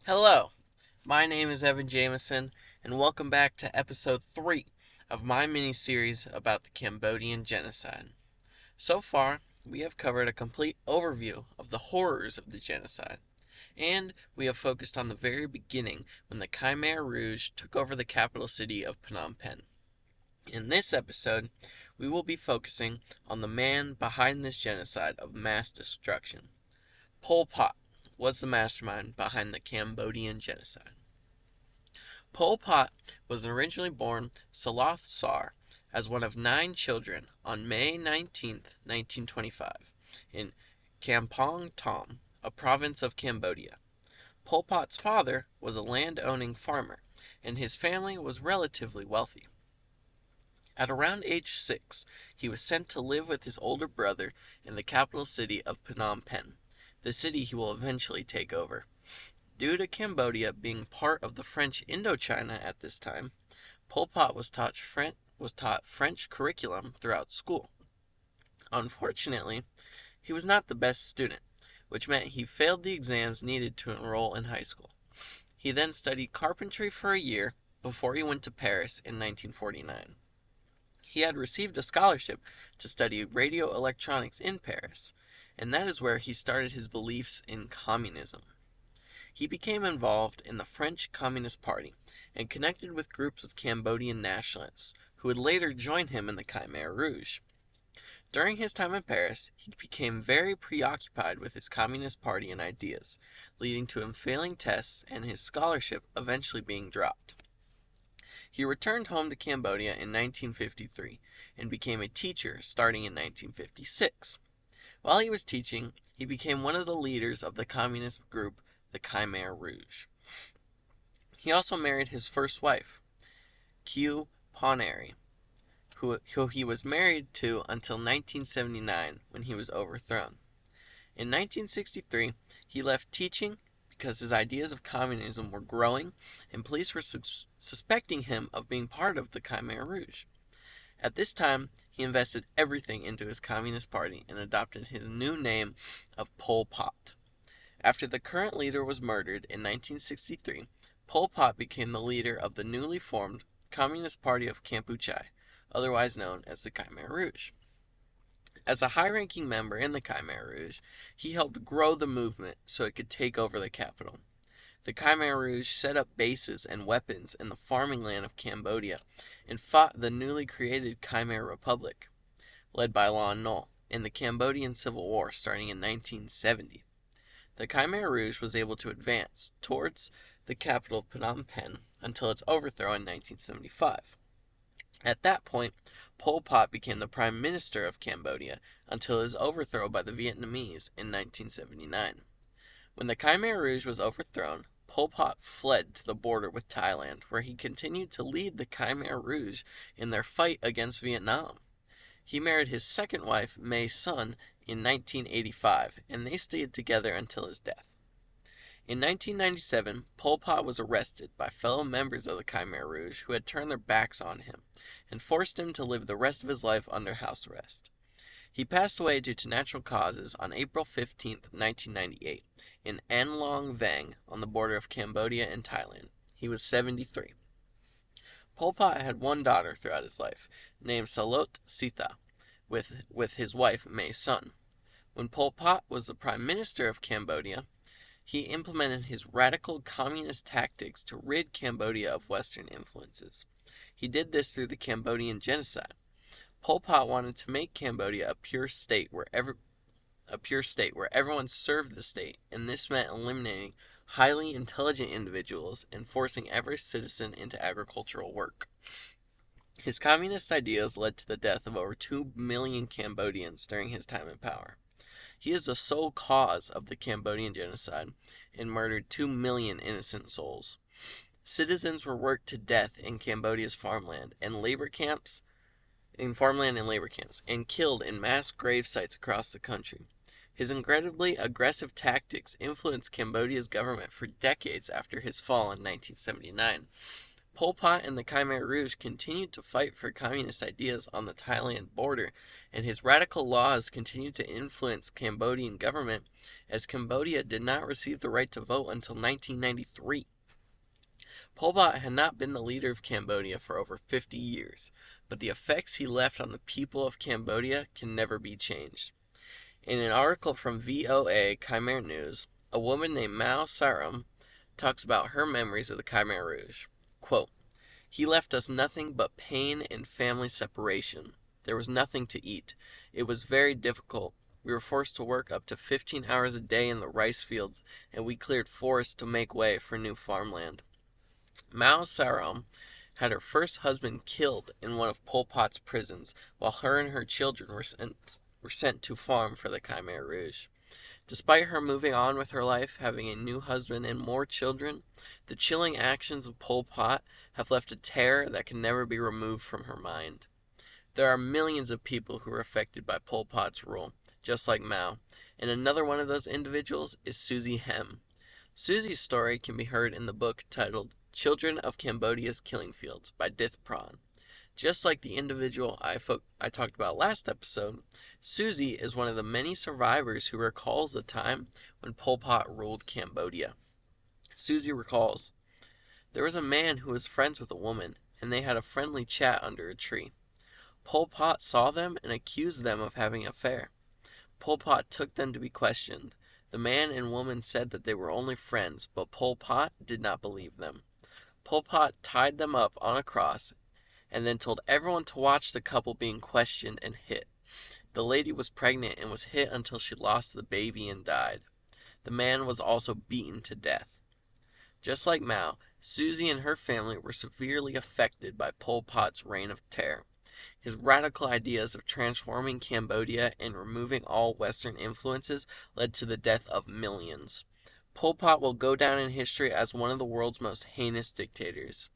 Hello, my name is Evan Jameson, and welcome back to episode 3 of my mini-series about the Cambodian genocide. So far, we have covered a complete overview of the horrors of the genocide, and we have focused on the very beginning when the Khmer Rouge took over the capital city of Phnom Penh. In this episode, we will be focusing on the man behind this genocide of mass destruction. Pol Pot was the mastermind behind the Cambodian genocide. Pol Pot was originally born Saloth Sar as one of 9 children on May 19, 1925, in Kampong Tom, a province of Cambodia. Pol Pot's father was a land-owning farmer, and his family was relatively wealthy. At around age 6, he was sent to live with his older brother in the capital city of Phnom Penh, the city he will eventually take over. Due to Cambodia being part of the French Indochina at this time, Pol Pot was taught French curriculum throughout school. Unfortunately, he was not the best student, which meant he failed the exams needed to enroll in high school. He then studied carpentry for a year before he went to Paris in 1949. He had received a scholarship to study radio electronics in Paris, and that is where he started his beliefs in communism. He became involved in the French Communist Party and connected with groups of Cambodian nationalists who would later join him in the Khmer Rouge. During his time in Paris, he became very preoccupied with his Communist Party and ideas, leading to him failing tests and his scholarship eventually being dropped. He returned home to Cambodia in 1953 and became a teacher starting in 1956. While he was teaching, he became one of the leaders of the communist group, the Khmer Rouge. He also married his first wife, Kieu Poneri, who he was married to until 1979 when he was overthrown. In 1963, he left teaching because his ideas of communism were growing and police were suspecting him of being part of the Khmer Rouge. At this time, he invested everything into his Communist Party and adopted his new name of Pol Pot. After the current leader was murdered in 1963, Pol Pot became the leader of the newly formed Communist Party of Kampuchea, otherwise known as the Khmer Rouge. As a high-ranking member in the Khmer Rouge, he helped grow the movement so it could take over the capital. The Khmer Rouge set up bases and weapons in the farming land of Cambodia and fought the newly created Khmer Republic, led by Lon Nol, in the Cambodian Civil War starting in 1970. The Khmer Rouge was able to advance towards the capital of Phnom Penh until its overthrow in 1975. At that point, Pol Pot became the Prime Minister of Cambodia until his overthrow by the Vietnamese in 1979. When the Khmer Rouge was overthrown, Pol Pot fled to the border with Thailand, where he continued to lead the Khmer Rouge in their fight against Vietnam. He married his second wife, Mae Sun, in 1985, and they stayed together until his death. In 1997, Pol Pot was arrested by fellow members of the Khmer Rouge who had turned their backs on him and forced him to live the rest of his life under house arrest. He passed away due to natural causes on April 15, 1998, in An Long Vang on the border of Cambodia and Thailand. He was 73. Pol Pot had one daughter throughout his life, named Salot Sitha, with his wife Mae Sun. When Pol Pot was the Prime Minister of Cambodia, he implemented his radical communist tactics to rid Cambodia of Western influences. He did this through the Cambodian genocide. Pol Pot wanted to make Cambodia a pure state where everyone served the state, and this meant eliminating highly intelligent individuals and forcing every citizen into agricultural work. His communist ideas led to the death of over 2 million Cambodians during his time in power. He is the sole cause of the Cambodian genocide and murdered 2 million innocent souls. Citizens were worked to death in Cambodia's farmland and labor camps, and killed in mass grave sites across the country. His incredibly aggressive tactics influenced Cambodia's government for decades after his fall in 1979. Pol Pot and the Khmer Rouge continued to fight for communist ideas on the Thailand border, and his radical laws continued to influence Cambodian government, as Cambodia did not receive the right to vote until 1993. Pol Pot had not been the leader of Cambodia for over 50 years, but the effects he left on the people of Cambodia can never be changed. In an article from VOA Khmer News, a woman named Mao Sarum talks about her memories of the Khmer Rouge. Quote, "He left us nothing but pain and family separation. There was nothing to eat. It was very difficult. We were forced to work up to 15 hours a day in the rice fields, and we cleared forests to make way for new farmland." Mao Sarum had her first husband killed in one of Pol Pot's prisons, while her and her children were sent to farm for the Khmer Rouge. Despite her moving on with her life, having a new husband and more children, the chilling actions of Pol Pot have left a terror that can never be removed from her mind. There are millions of people who are affected by Pol Pot's rule, just like Mao, and another one of those individuals is Susie Hem. Susie's story can be heard in the book titled Children of Cambodia's Killing Fields by Dith Pran. Just like the individual I talked about last episode, Susie is one of the many survivors who recalls the time when Pol Pot ruled Cambodia. Susie recalls, "There was a man who was friends with a woman, and they had a friendly chat under a tree. Pol Pot saw them and accused them of having an affair. Pol Pot took them to be questioned. The man and woman said that they were only friends, but Pol Pot did not believe them. Pol Pot tied them up on a cross and then told everyone to watch the couple being questioned and hit. The lady was pregnant and was hit until she lost the baby and died. The man was also beaten to death." Just like Mao, Susie and her family were severely affected by Pol Pot's reign of terror. His radical ideas of transforming Cambodia and removing all Western influences led to the death of millions. Pol Pot will go down in history as one of the world's most heinous dictators.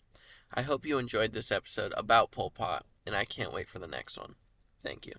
I hope you enjoyed this episode about Pol Pot, and I can't wait for the next one. Thank you.